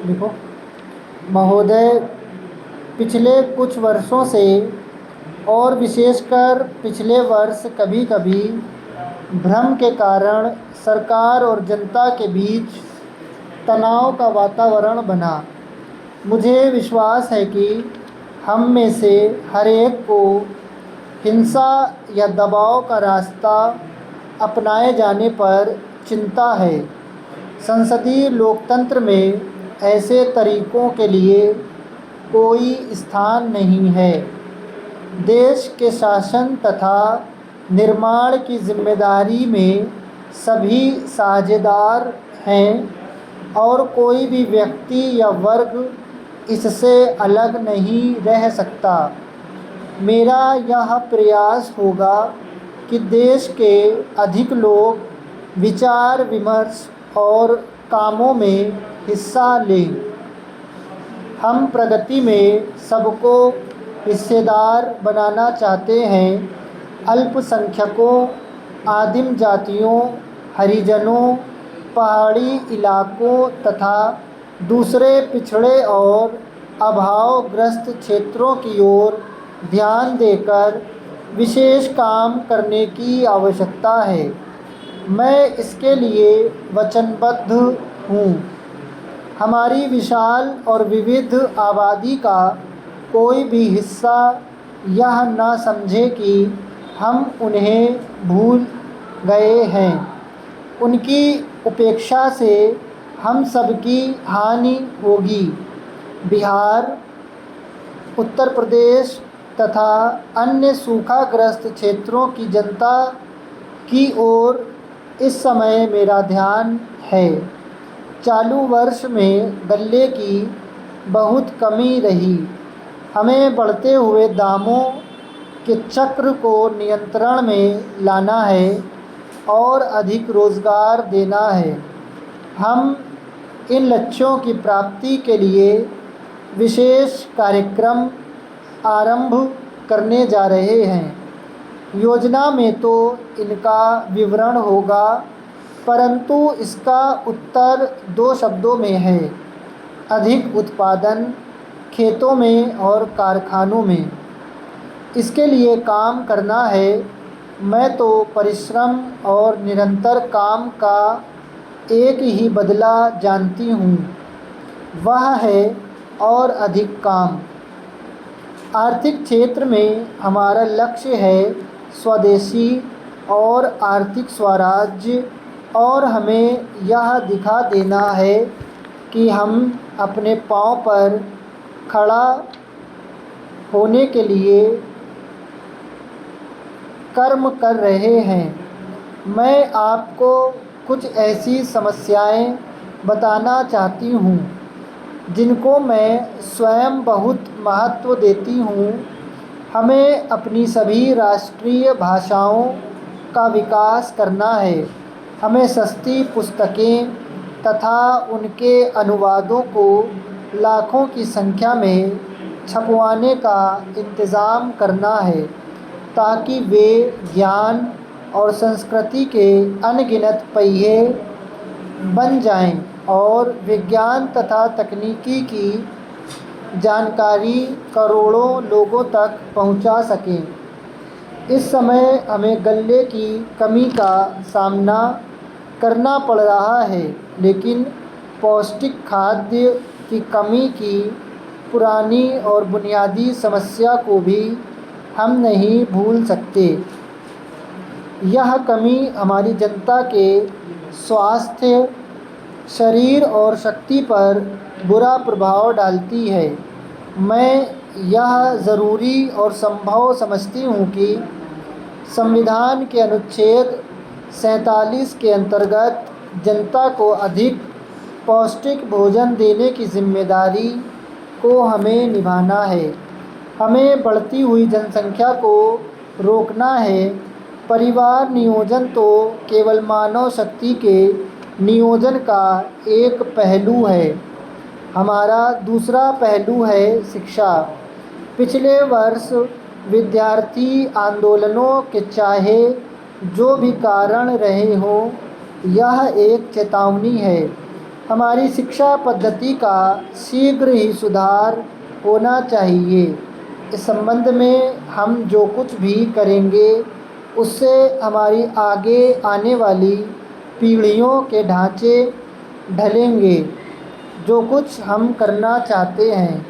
देखो महोदय, पिछले कुछ वर्षों से और विशेषकर पिछले वर्ष कभी कभी भ्रम के कारण सरकार और जनता के बीच तनाव का वातावरण बना। मुझे विश्वास है कि हम में से हर एक को हिंसा या दबाव का रास्ता अपनाए जाने पर चिंता है। संसदीय लोकतंत्र में ऐसे तरीकों के लिए कोई स्थान नहीं है। देश के शासन तथा निर्माण की जिम्मेदारी में सभी साझेदार हैं और कोई भी व्यक्ति या वर्ग इससे अलग नहीं रह सकता। मेरा यह प्रयास होगा कि देश के अधिक लोग विचार विमर्श और कामों में हिस्सा लें। हम प्रगति में सबको हिस्सेदार बनाना चाहते हैं। अल्पसंख्यकों, आदिम जातियों, हरिजनों, पहाड़ी इलाकों तथा दूसरे पिछड़े और अभावग्रस्त क्षेत्रों की ओर ध्यान देकर विशेष काम करने की आवश्यकता है। मैं इसके लिए वचनबद्ध हूँ। हमारी विशाल और विविध आबादी का कोई भी हिस्सा यह न समझे कि हम उन्हें भूल गए हैं। उनकी उपेक्षा से हम सबकी हानि होगी। बिहार, उत्तर प्रदेश तथा अन्य सूखाग्रस्त क्षेत्रों की जनता की ओर इस समय मेरा ध्यान है। चालू वर्ष में गल्ले की बहुत कमी रही। हमें बढ़ते हुए दामों के चक्र को नियंत्रण में लाना है और अधिक रोज़गार देना है। हम इन लक्ष्यों की प्राप्ति के लिए विशेष कार्यक्रम आरंभ करने जा रहे हैं। योजना में तो इनका विवरण होगा, परंतु इसका उत्तर 2 शब्दों में है: अधिक उत्पादन, खेतों में और कारखानों में। इसके लिए काम करना है। मैं तो परिश्रम और निरंतर काम का एक ही बदला जानती हूँ, वह है और अधिक काम। आर्थिक क्षेत्र में हमारा लक्ष्य है स्वदेशी और आर्थिक स्वराज्य, और हमें यह दिखा देना है कि हम अपने पांव पर खड़ा होने के लिए कर्म कर रहे हैं। मैं आपको कुछ ऐसी समस्याएं बताना चाहती हूँ जिनको मैं स्वयं बहुत महत्व देती हूँ। हमें अपनी सभी राष्ट्रीय भाषाओं का विकास करना है। हमें सस्ती पुस्तकें तथा उनके अनुवादों को लाखों की संख्या में छपवाने का इंतज़ाम करना है, ताकि वे ज्ञान और संस्कृति के अनगिनत पहिए बन जाएं और विज्ञान तथा तकनीकी की जानकारी करोड़ों लोगों तक पहुंचा सकें। इस समय हमें गल्ले की कमी का सामना करना पड़ रहा है, लेकिन पौष्टिक खाद्य की कमी की पुरानी और बुनियादी समस्या को भी हम नहीं भूल सकते। यह कमी हमारी जनता के स्वास्थ्य, शरीर और शक्ति पर बुरा प्रभाव डालती है। मैं यह ज़रूरी और संभव समझती हूँ कि संविधान के अनुच्छेद 47 के अंतर्गत जनता को अधिक पौष्टिक भोजन देने की जिम्मेदारी को हमें निभाना है। हमें बढ़ती हुई जनसंख्या को रोकना है। परिवार नियोजन तो केवल मानव शक्ति के नियोजन का एक पहलू है। हमारा दूसरा पहलू है शिक्षा। पिछले वर्ष विद्यार्थी आंदोलनों के चाहे जो भी कारण रहे हों, यह एक चेतावनी है। हमारी शिक्षा पद्धति का शीघ्र ही सुधार होना चाहिए। इस संबंध में हम जो कुछ भी करेंगे उससे हमारी आगे आने वाली पीढ़ियों के ढांचे ढलेंगे। जो कुछ हम करना चाहते हैं